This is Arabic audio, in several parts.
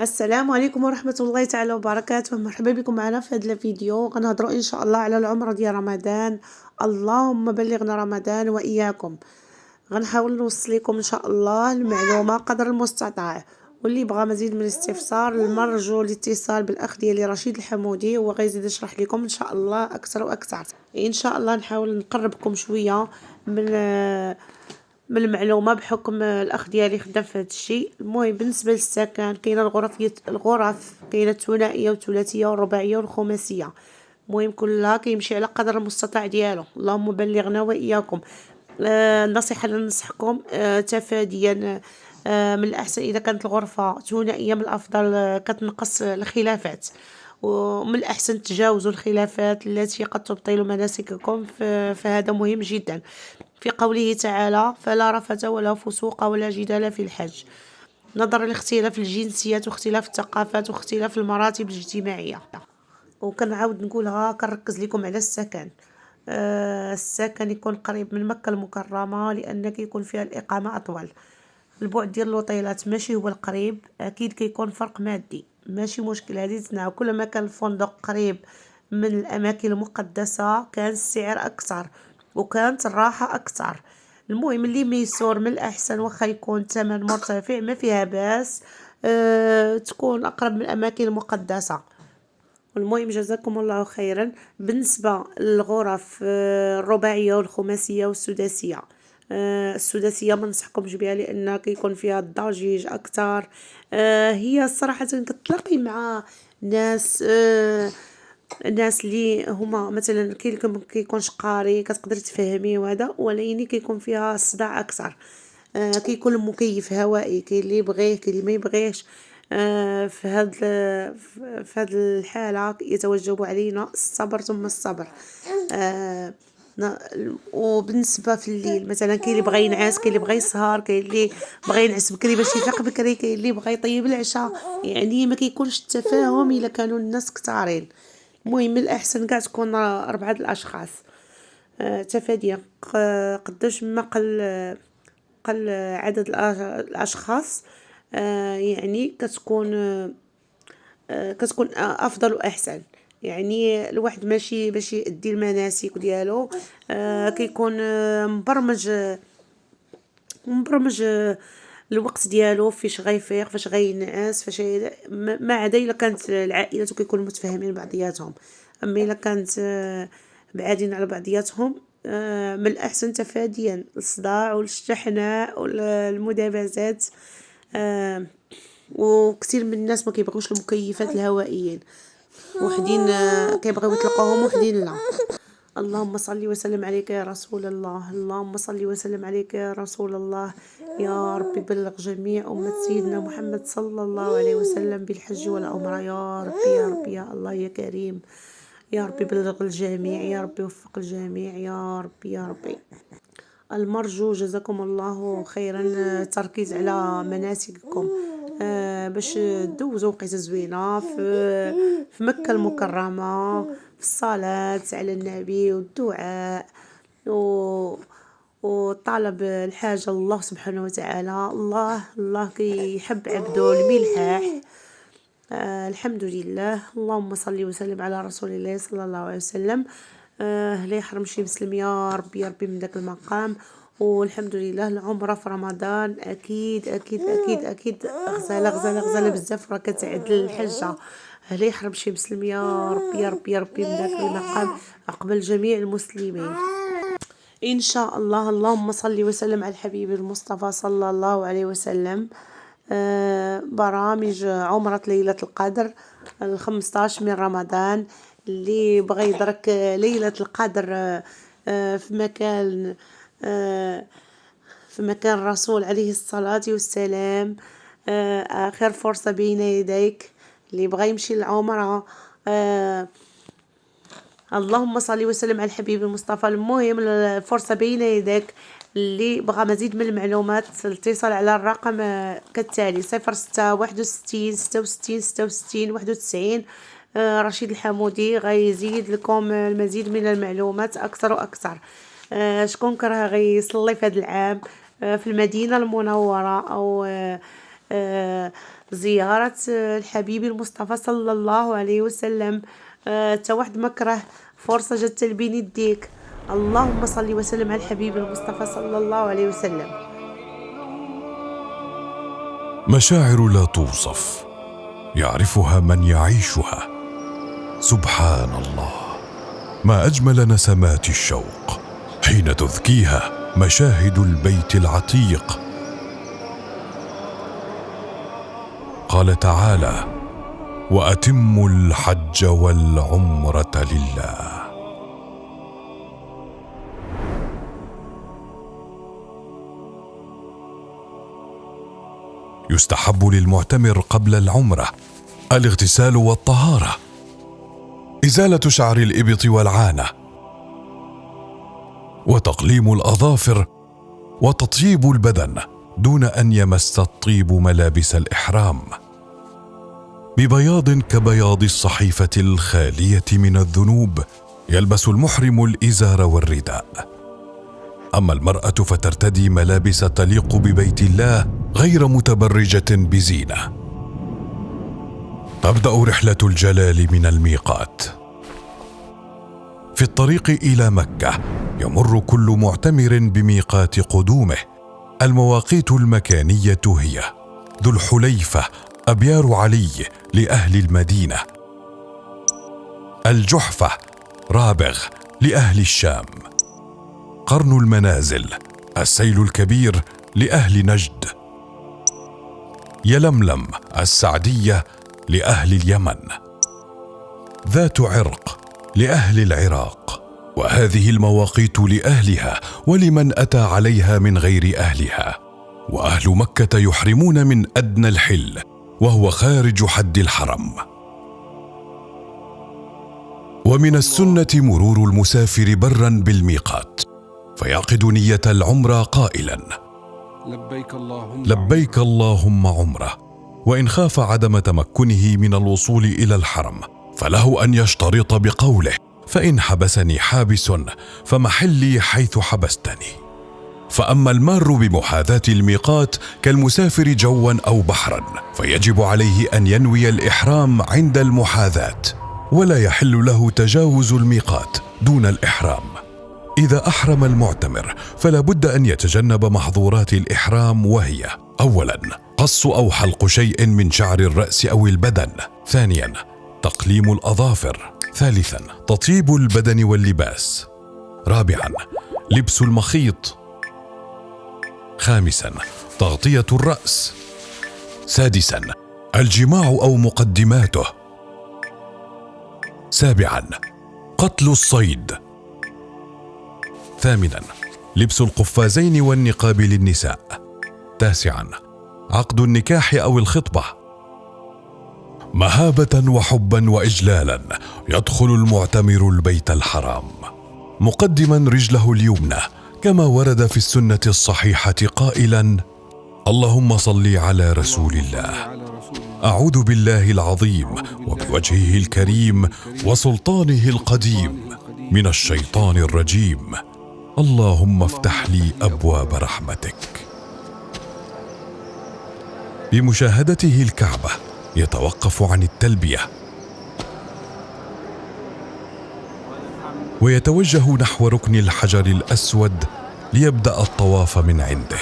السلام عليكم ورحمة الله تعالى وبركاته. مرحبا بكم معنا في هذا الفيديو. غنهضروا ان شاء الله على العمرة ديال رمضان. اللهم بلغنا رمضان واياكم. غنحاول نوصل لكم ان شاء الله المعلومة قدر المستطاع، واللي بغى مزيد من الاستفسار المرجو الاتصال بالاخ ديالي رشيد الحمودي، هو غيزيد يشرح لكم ان شاء الله اكثر واكثر. ان شاء الله نحاول نقربكم شوية من المعلومه، بحكم الاخ ديالي خدام في هذا الشيء. المهم بالنسبه للسكن، كاينه الغرف كاينه الثنائيه والثلاثيه والرباعيه والخماسيه. المهم كلها كيمشي على قدر المستطاع ديالو. اللهم بلغنا واياكم. النصيحه اللي ننصحكم تفاديا، من الأحسن إذا كانت الغرفة ثنائية، من الأفضل كتنقص الخلافات، ومن الأحسن تجاوزوا الخلافات التي قد تبطل مناسككم. فهذا مهم جدا. في قوله تعالى: فلا رفث ولا فسوق ولا جدال في الحج، نظرا لاختلاف الجنسيات واختلاف الثقافات واختلاف المراتب الاجتماعية. وكنعاود نقولها، كنركز لكم على السكن. السكن يكون قريب من مكة المكرمة، لأن كيكون فيها الإقامة أطول. البعد ديال الوطيلات ماشي هو القريب، أكيد كيكون فرق مادي، ماشي مشكل. هذه تسمعوا، كل ما كان الفندق قريب من الأماكن المقدسة كان السعر أكثر وكانت الراحة أكثر. المهم اللي ميسور من الأحسن، واخا يكون الثمن مرتفع ما فيها باس، تكون أقرب من الأماكن المقدسة. المهم جزاكم الله خيرا. بالنسبة للغرف الرباعية والخماسية والسداسية، السداسية ما ننصحكمش بها لأن كيكون فيها الضجيج أكثر. هي صراحة كتلاقي مع ناس، الناس اللي هما مثلا كاين اللي كيكونش قاري كتقدر تفهميه وهذا، ولكن كيكون فيها الصداع اكثر. كيكون المكيف هوائي، كاين اللي يبغيه كاين اللي ما يبغيش. في هاد الحالة يتوجب علينا الصبر ثم الصبر. ن- وبالنسبة في الليل مثلا، كاين اللي بغى ينعس، كاين اللي بغى يسهر، كاين اللي بغى ينعس بكري باش يفيق بكري، كاين اللي بغى يطيب العشاء. يعني ما كيكونش التفاهم الا كانوا الناس كتارين. المهم من الأحسن كاع تكون 4 الأشخاص. تفاديا قداش ما قل عدد الأشخاص، يعني كتكون أفضل وأحسن. يعني الواحد ماشي باش يأدي المناسك ديالو، كيكون مبرمج الوقت ديالو، فاش غيفيق فاش غينعس ما عدا الا كانت العائلات كيكونوا متفاهمين بعضياتهم. اما الا كانت بعادين على بعضياتهم، من الاحسن تفاديا الصداع والشحناء والمدابزات. وكثير من الناس ما كيبغوش المكيفات الهوائيين، وحدين كيبغيو يطلقوهم وحدين لا. اللهم صل وسلم عليك يا رسول الله، اللهم صل وسلم عليك يا رسول الله. يا رب بلغ جميع أمة سيدنا محمد صلى الله عليه وسلم بالحج والعمرة. يا رب يا رب يا الله يا كريم. يا رب بلغ الجميع، يا رب وفق الجميع، يا رب يا ربي. المرجو جزاكم الله خيرا التركيز على مناسككم، باش دوزوا وقيته زوينه في مكة المكرمة، في الصلاة على النبي والدعاء وطلب الحاجة الله سبحانه وتعالى. الله كيحب عبده الملحاح. الحمد لله. اللهم صل وسلم على رسول الله صلى الله عليه وسلم. لا يحرم شي مسلم يا ربي يا ربي من داك المقام. والحمد لله العمرة في رمضان أكيد أكيد أكيد أكيد غزالة غزالة غزالة بزاف، راه كتعدل الحجة. لا يحرم شي مسلم يا ربي يا ربي يا ربي من داك المقام عقبال جميع المسلمين إن شاء الله. اللهم صل وسلم على الحبيب المصطفى صلى الله عليه وسلم. برامج عمرة ليلة القدر 15 من رمضان، اللي بغى يدرك ليلة القدر في مكان، في مكان الرسول عليه الصلاة والسلام، آخر فرصة بين يديك. اللي بغى يمشي للعمرة، اللهم صل وسلم على الحبيب المصطفى. المهم الفرصة بين يديك. اللي بغى مزيد من المعلومات الاتصال على الرقم كالتالي: 06 61 66 66 91. رشيد الحمودي غيزيد لكم المزيد من المعلومات أكثر وأكثر. شكون كره غيصلي في هذا العام في المدينة المنورة، أو زيارة الحبيب المصطفى صلى الله عليه وسلم. تا واحد ما كره فرصة جات تلبين يديك. اللهم صل وسلم على الحبيب المصطفى صلى الله عليه وسلم. مشاعر لا توصف، يعرفها من يعيشها. سبحان الله، ما أجمل نسمات الشوق حين تذكيها مشاهد البيت العتيق. قال تعالى: وأتموا الحج والعمرة لله. يستحب للمعتمر قبل العمرة الاغتسال والطهارة، إزالة شعر الإبط والعانة، وتقليم الأظافر، وتطيب البدن دون أن يمس الطيب ملابس الإحرام، ببياض كبياض الصحيفة الخالية من الذنوب. يلبس المحرم الإزار والرداء. أما المرأة فترتدي ملابس تليق ببيت الله غير متبرجة بزينة. تبدأ رحلة الجلال من الميقات. في الطريق إلى مكة يمر كل معتمر بميقات قدومه. المواقيت المكانية هي: ذو الحليفة أبيار علي لأهل المدينة، الجحفة رابغ لأهل الشام، قرن المنازل السيل الكبير لأهل نجد، يلملم السعدية لأهل اليمن، ذات عرق لأهل العراق. وهذه المواقيت لأهلها ولمن أتى عليها من غير أهلها. وأهل مكة يحرمون من أدنى الحل وهو خارج حد الحرم. ومن السنة مرور المسافر برا بالميقات فيعقد نية العمرة قائلا: لبيك اللهم عمرة. وإن خاف عدم تمكنه من الوصول إلى الحرم فله أن يشترط بقوله: فإن حبسني حابس فمحلي حيث حبستني. فأما المار بمحاذاة الميقات كالمسافر جوا أو بحرا فيجب عليه أن ينوي الإحرام عند المحاذاة، ولا يحل له تجاوز الميقات دون الإحرام. إذا أحرم المعتمر فلا بد أن يتجنب محظورات الإحرام، وهي: أولا قص أو حلق شيء من شعر الرأس أو البدن. ثانيا تقليم الأظافر. ثالثا تطيب البدن واللباس. رابعا لبس المخيط. خامسا تغطية الرأس. سادسا الجماع أو مقدماته. سابعا قتل الصيد. ثامنا لبس القفازين والنقاب للنساء. تاسعا عقد النكاح أو الخطبة. مهابة وحبا وإجلالا يدخل المعتمر البيت الحرام مقدما رجله اليمنى كما ورد في السنة الصحيحة قائلا: اللهم صل على رسول الله. أعوذ بالله العظيم وبوجهه الكريم وسلطانه القديم من الشيطان الرجيم. اللهم افتح لي أبواب رحمتك. بمشاهدته الكعبة يتوقف عن التلبية ويتوجه نحو ركن الحجر الأسود ليبدأ الطواف من عنده.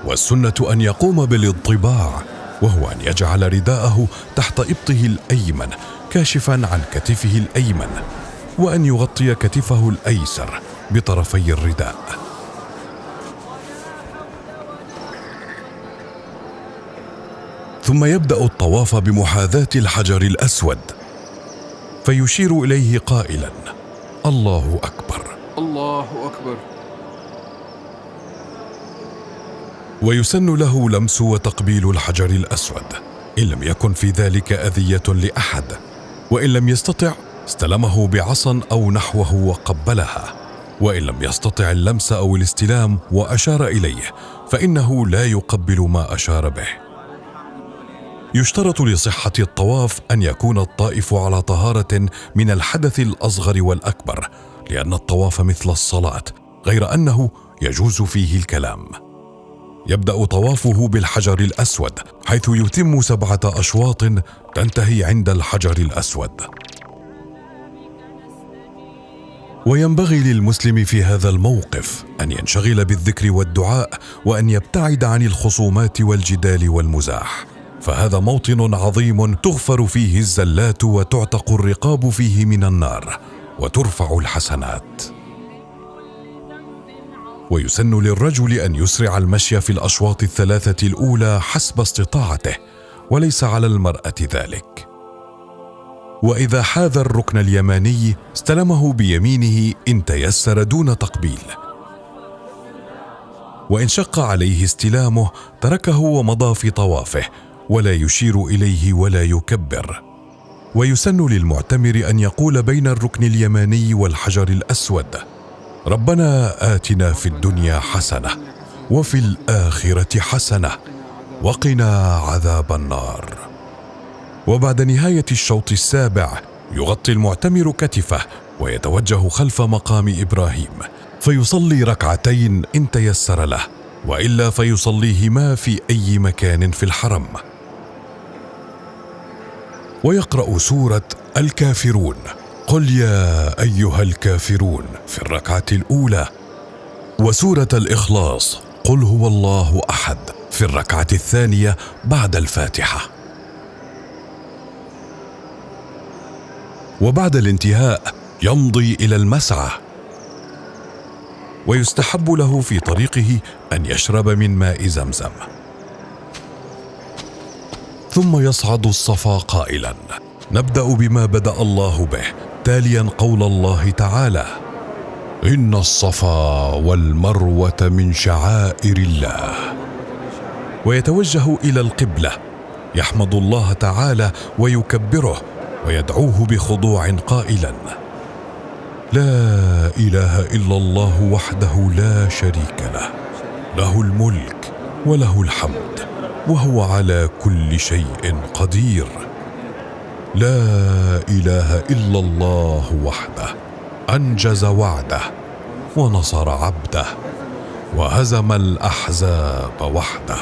والسنة أن يقوم بالاضطباع، وهو أن يجعل رداءه تحت إبطه الأيمن كاشفا عن كتفه الأيمن، وأن يغطي كتفه الأيسر بطرفي الرداء. ثم يبدأ الطواف بمحاذاة الحجر الأسود فيشير إليه قائلا: الله أكبر، الله أكبر. ويسن له لمس وتقبيل الحجر الأسود إن لم يكن في ذلك أذية لأحد، وإن لم يستطع استلمه بعصا أو نحوه وقبلها، وإن لم يستطع اللمس أو الاستلام وأشار إليه فإنه لا يقبل ما أشار به. يشترط لصحة الطواف أن يكون الطائف على طهارة من الحدث الأصغر والأكبر، لأن الطواف مثل الصلاة غير أنه يجوز فيه الكلام. يبدأ طوافه بالحجر الأسود، حيث يتم 7 أشواط تنتهي عند الحجر الأسود. وينبغي للمسلم في هذا الموقف أن ينشغل بالذكر والدعاء، وأن يبتعد عن الخصومات والجدال والمزاح، فهذا موطن عظيم تغفر فيه الزلات وتعتق الرقاب فيه من النار وترفع الحسنات. ويسن للرجل أن يسرع المشي في الأشواط 3 الأولى حسب استطاعته، وليس على المرأة ذلك. وإذا حاذ الركن اليماني استلمه بيمينه إن تيسر دون تقبيل، وإن شق عليه استلامه تركه ومضى في طوافه، ولا يشير إليه ولا يكبر. ويسن للمعتمر أن يقول بين الركن اليماني والحجر الأسود: ربنا آتنا في الدنيا حسنة وفي الآخرة حسنة وقنا عذاب النار. وبعد نهاية الشوط السابع يغطي المعتمر كتفه ويتوجه خلف مقام إبراهيم، فيصلي 2 ركعتين إن تيسر له، وإلا فيصليهما في أي مكان في الحرم. ويقرأ سورة الكافرون، قل يا أيها الكافرون، في 2 ركعة الأولى، وسورة الإخلاص، قل هو الله أحد، في 2 ركعة الثانية بعد الفاتحة. وبعد الانتهاء يمضي إلى المسعى، ويستحب له في طريقه أن يشرب من ماء زمزم، ثم يصعد الصفا قائلا: نبدأ بما بدأ الله به، تاليا قول الله تعالى: إن الصفا والمروة من شعائر الله. ويتوجه إلى القبلة، يحمد الله تعالى ويكبره ويدعوه بخضوع قائلا: لا إله إلا الله وحده لا شريك له، له الملك وله الحمد وهو على كل شيء قدير. لا إله إلا الله وحده، أنجز وعده ونصر عبده وهزم الأحزاب وحده.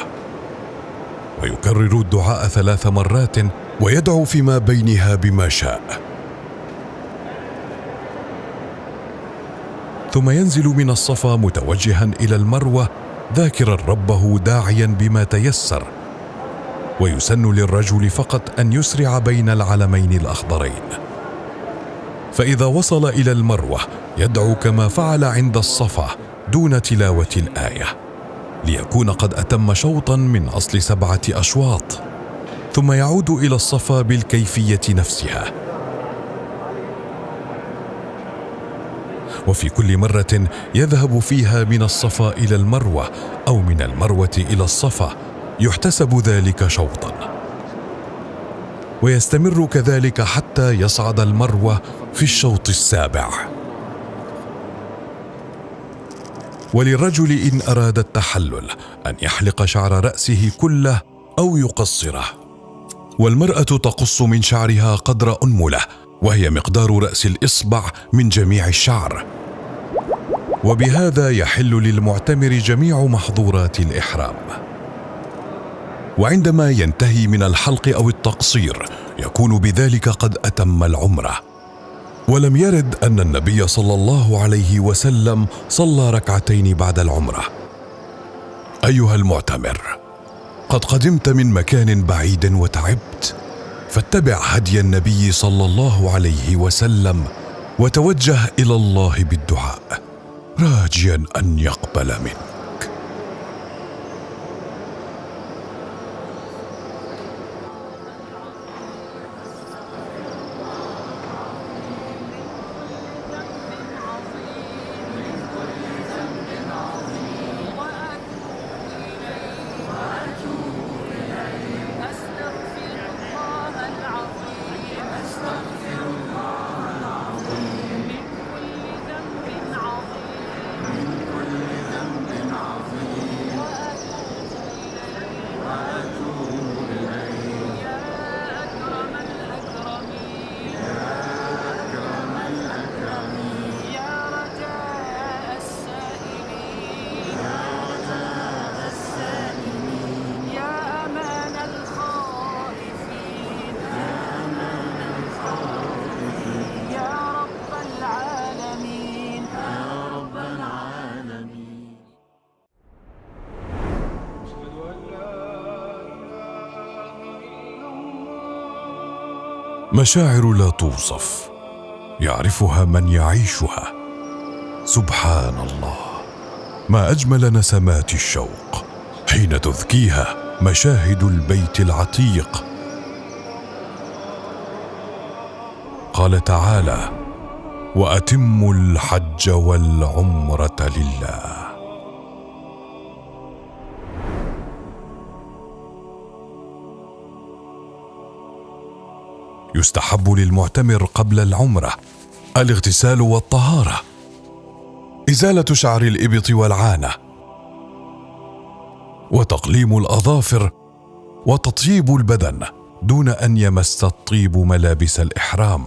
ويكرر الدعاء 3 مرات ويدعو فيما بينها بما شاء، ثم ينزل من الصفا متوجها إلى المروة ذاكرا ربه داعيا بما تيسر. ويسن للرجل فقط أن يسرع بين العلمين الأخضرين، فإذا وصل إلى المروة يدعو كما فعل عند الصفا دون تلاوة الآية، ليكون قد أتم شوطا من أصل 7 أشواط، ثم يعود إلى الصفا بالكيفية نفسها. وفي كل مرة يذهب فيها من الصفا إلى المروة أو من المروة إلى الصفا يحتسب ذلك شوطا، ويستمر كذلك حتى يصعد المروة في الشوط السابع. وللرجل إن أراد التحلل أن يحلق شعر رأسه كله أو يقصره، والمرأة تقص من شعرها قدر أنملة، وهي مقدار رأس الإصبع من جميع الشعر. وبهذا يحل للمعتمر جميع محظورات الإحرام. وعندما ينتهي من الحلق أو التقصير يكون بذلك قد أتم العمرة. ولم يرد أن النبي صلى الله عليه وسلم صلى 2 ركعتين بعد العمرة. أيها المعتمر، قد قدمت من مكان بعيد وتعبت، فاتبع هدي النبي صلى الله عليه وسلم وتوجه إلى الله بالدعاء راجيا أن يقبل منك. مشاعر لا توصف يعرفها من يعيشها. سبحان الله، ما أجمل نسمات الشوق حين تذكيها مشاهد البيت العتيق. قال تعالى: وأتموا الحج والعمرة لله. يستحب للمعتمر قبل العمرة الاغتسال والطهارة، إزالة شعر الإبط والعانة، وتقليم الأظافر، وتطيب البدن دون أن يمس الطيب ملابس الإحرام،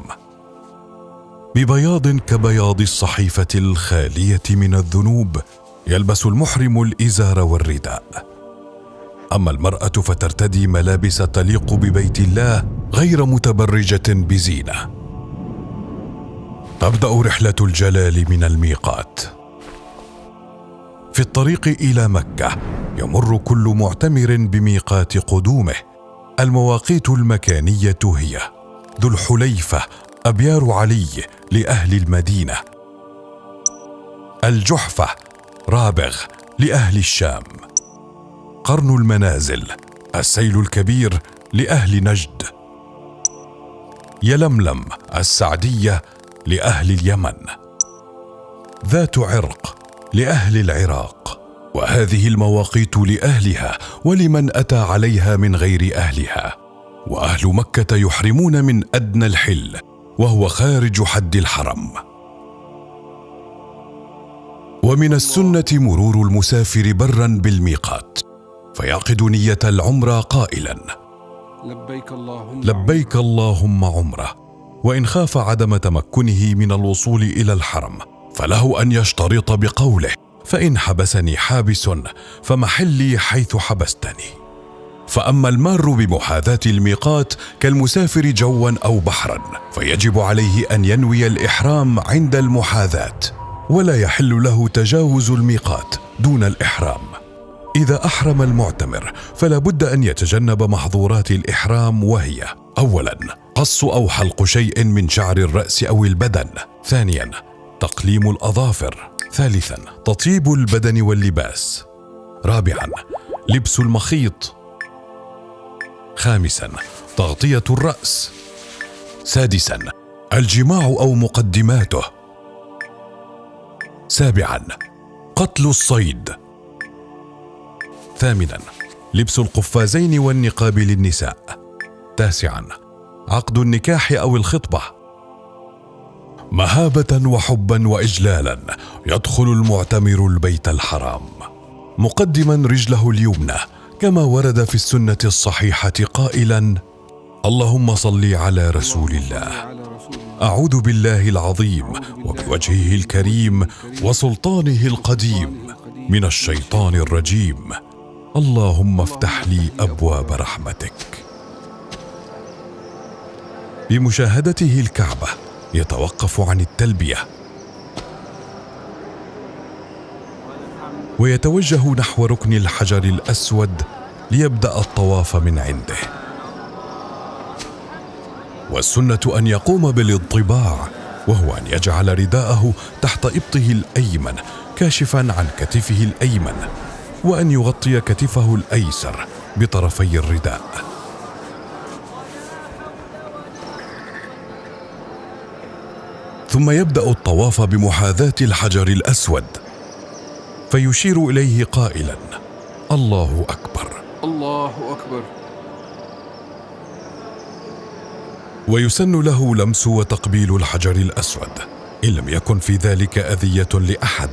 ببياض كبياض الصحيفة الخالية من الذنوب. يلبس المحرم الإزار والرداء. أما المرأة فترتدي ملابس تليق ببيت الله غير متبرجة بزينة. تبدأ رحلة الجلال من الميقات. في الطريق إلى مكة يمر كل معتمر بميقات قدومه. المواقيت المكانية هي: ذو الحليفة أبيار علي لأهل المدينة، الجحفة رابغ لأهل الشام، قرن المنازل السيل الكبير لأهل نجد، يلملم السعدية لأهل اليمن، ذات عرق لأهل العراق. وهذه المواقيت لأهلها ولمن أتى عليها من غير أهلها. وأهل مكة يحرمون من أدنى الحل وهو خارج حد الحرم. ومن السنة مرور المسافر برا بالميقات فيعقد نية العمرة قائلا: لبيك اللهم عمرة. وإن خاف عدم تمكنه من الوصول إلى الحرم فله أن يشترط بقوله: فإن حبسني حابس فمحلي حيث حبستني. فأما المار بمحاذاة الميقات كالمسافر جوا أو بحرا فيجب عليه أن ينوي الإحرام عند المحاذاة، ولا يحل له تجاوز الميقات دون الإحرام. إذا أحرم المعتمر فلا بد أن يتجنب محظورات الإحرام، وهي: أولا قص أو حلق شيء من شعر الرأس أو البدن. ثانيا تقليم الأظافر. ثالثا تطيب البدن واللباس. رابعا لبس المخيط. خامسا تغطية الرأس. سادسا الجماع أو مقدماته. سابعا قتل الصيد. ثامنا لبس القفازين والنقاب للنساء. تاسعا عقد النكاح أو الخطبة. مهابة وحبا وإجلالا يدخل المعتمر البيت الحرام مقدما رجله اليمنى كما ورد في السنة الصحيحة قائلا: اللهم صل على رسول الله. أعوذ بالله العظيم وبوجهه الكريم وسلطانه القديم من الشيطان الرجيم. اللهم افتح لي أبواب رحمتك. بمشاهدته الكعبة يتوقف عن التلبية ويتوجه نحو ركن الحجر الأسود ليبدأ الطواف من عنده. والسنة أن يقوم بالانطباع، وهو أن يجعل رداءه تحت إبطه الأيمن كاشفا عن كتفه الأيمن، وأن يغطي كتفه الأيسر بطرفي الرداء. ثم يبدأ الطواف بمحاذاة الحجر الأسود فيشير إليه قائلا: الله أكبر، الله أكبر. ويسن له لمس وتقبيل الحجر الأسود إن لم يكن في ذلك أذية لأحد،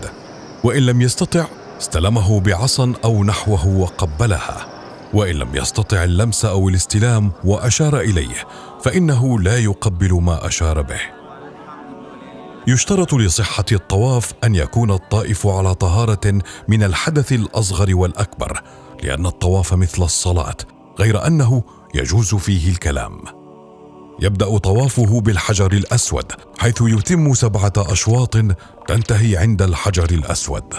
وإن لم يستطع استلمه بعصا أو نحوه وقبلها، وإن لم يستطع اللمس أو الاستلام وأشار إليه فإنه لا يقبل ما أشار به. يشترط لصحة الطواف أن يكون الطائف على طهارة من الحدث الأصغر والأكبر، لأن الطواف مثل الصلاة غير أنه يجوز فيه الكلام. يبدأ طوافه بالحجر الأسود حيث يتم 7 أشواط تنتهي عند الحجر الأسود.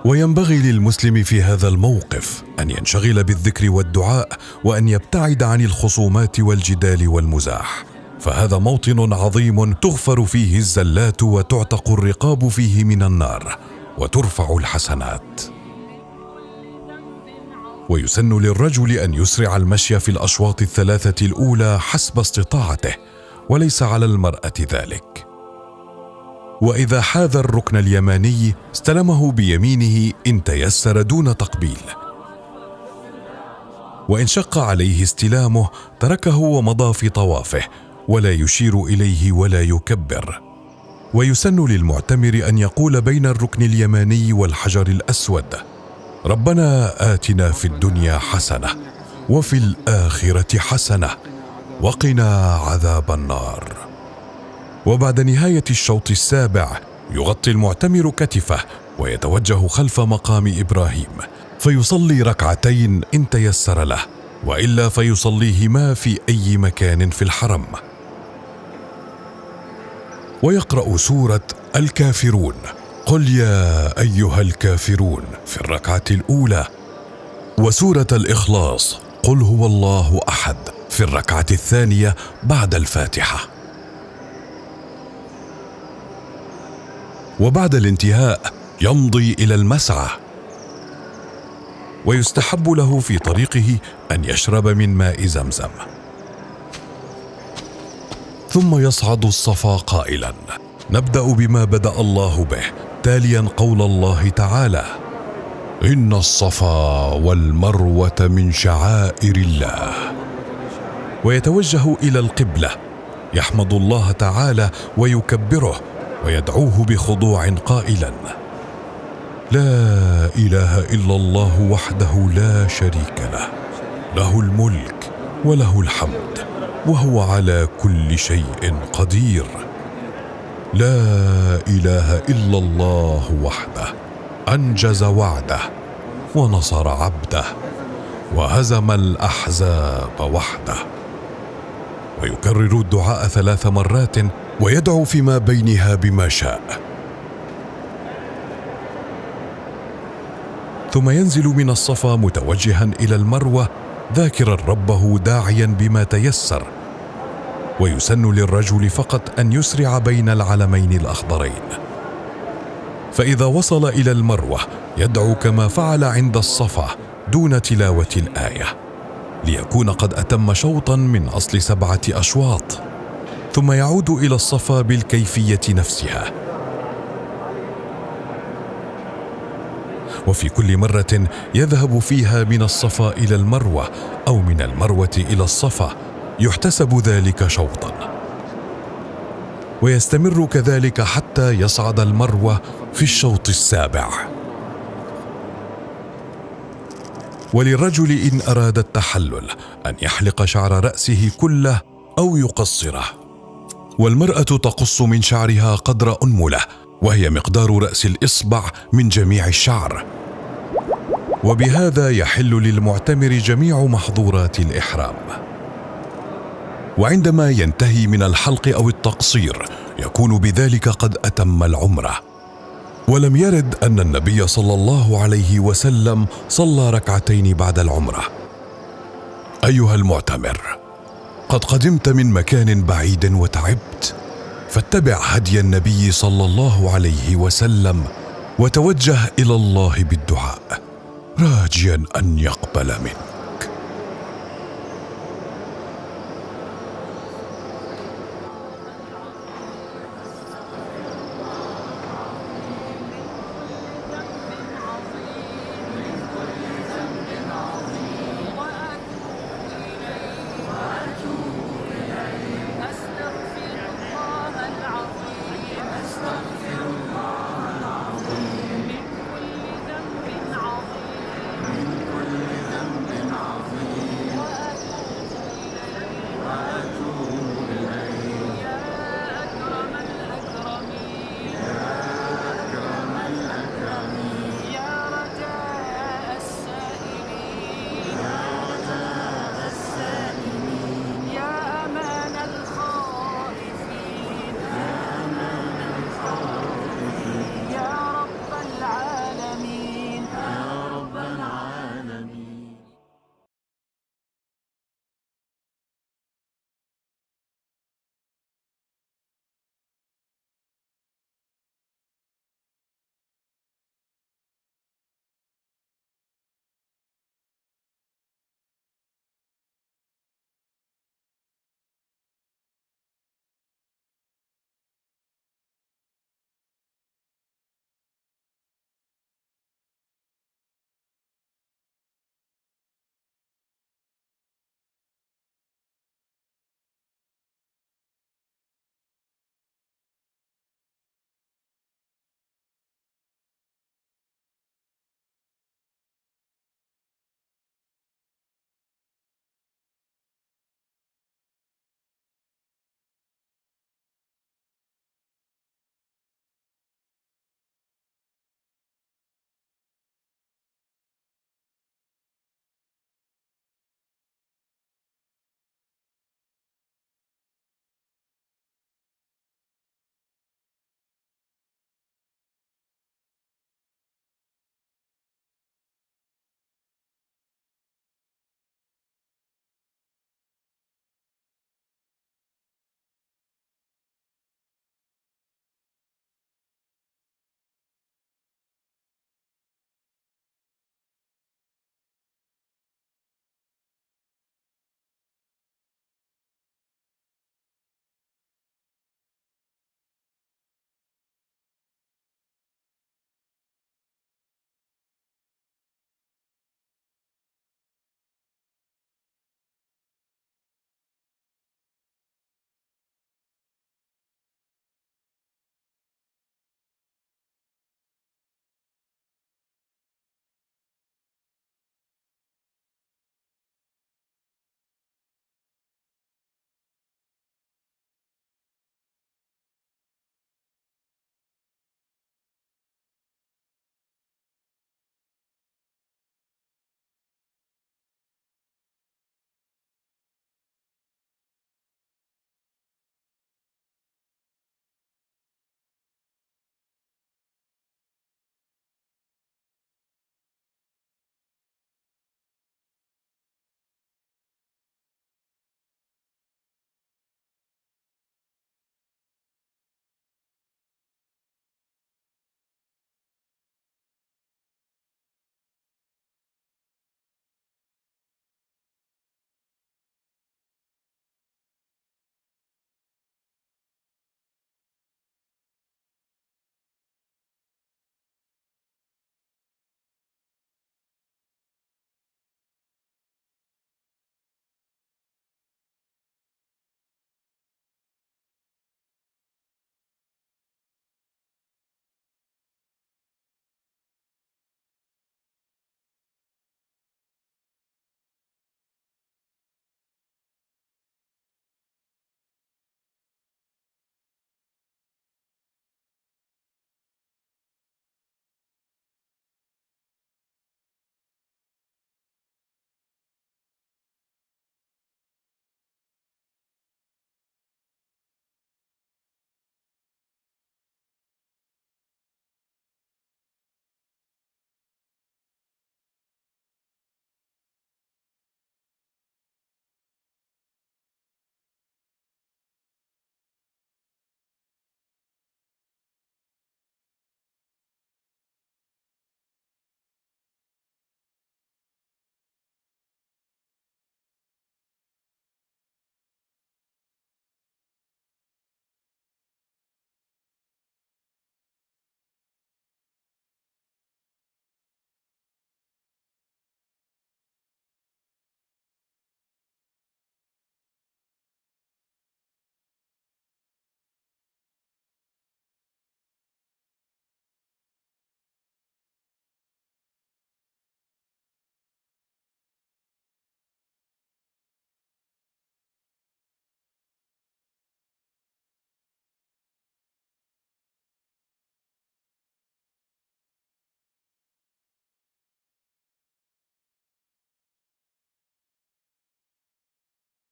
وينبغي للمسلم في هذا الموقف أن ينشغل بالذكر والدعاء، وأن يبتعد عن الخصومات والجدال والمزاح، فهذا موطن عظيم تغفر فيه الزلات وتعتق الرقاب فيه من النار وترفع الحسنات. ويسن للرجل أن يسرع المشي في الأشواط الثلاثة الأولى حسب استطاعته، وليس على المرأة ذلك. وإذا حاذ الركن اليماني استلمه بيمينه إن تيسر دون تقبيل، وإن شق عليه استلامه تركه ومضى في طوافه، ولا يشير إليه ولا يكبر. ويسن للمعتمر أن يقول بين الركن اليماني والحجر الأسود: ربنا آتنا في الدنيا حسنة وفي الآخرة حسنة وقنا عذاب النار. وبعد نهاية الشوط السابع يغطي المعتمر كتفه ويتوجه خلف مقام إبراهيم، فيصلي ركعتين إن تيسر له، وإلا فيصليهما في أي مكان في الحرم. ويقرأ سورة الكافرون، قل يا أيها الكافرون، في الركعة الأولى، وسورة الإخلاص، قل هو الله أحد، في الركعة الثانية بعد الفاتحة. وبعد الانتهاء يمضي إلى المسعى، ويستحب له في طريقه أن يشرب من ماء زمزم، ثم يصعد الصفا قائلا: نبدأ بما بدأ الله به، تاليا قول الله تعالى: إن الصفا والمروة من شعائر الله. ويتوجه إلى القبلة، يحمد الله تعالى ويكبره ويدعوه بخضوع قائلا: لا إله إلا الله وحده لا شريك له، له الملك وله الحمد وهو على كل شيء قدير. لا إله إلا الله وحده، أنجز وعده ونصر عبده وهزم الأحزاب وحده. ويكرر الدعاء 3 مرات ويدعو فيما بينها بما شاء، ثم ينزل من الصفا متوجها إلى المروة ذاكرا ربه داعيا بما تيسر. ويسن للرجل فقط أن يسرع بين العلمين الأخضرين، فإذا وصل إلى المروة يدعو كما فعل عند الصفا دون تلاوة الآية، ليكون قد أتم شوطا من أصل 7 أشواط، ثم يعود إلى الصفا بالكيفية نفسها. وفي كل مرة يذهب فيها من الصفا إلى المروة أو من المروة إلى الصفا يحتسب ذلك شوطا، ويستمر كذلك حتى يصعد المروة في الشوط السابع. وللرجل إن أراد التحلل أن يحلق شعر رأسه كله أو يقصره، والمرأة تقص من شعرها قدر أنملة، وهي مقدار رأس الإصبع من جميع الشعر، وبهذا يحل للمعتمر جميع محظورات الإحرام. وعندما ينتهي من الحلق أو التقصير يكون بذلك قد أتم العمرة. ولم يرد أن النبي صلى الله عليه وسلم صلى ركعتين بعد العمرة. أيها المعتمر، قد قدمت من مكان بعيد وتعبت، فاتبع هدي النبي صلى الله عليه وسلم وتوجه إلى الله بالدعاء راجيا أن يقبل منك.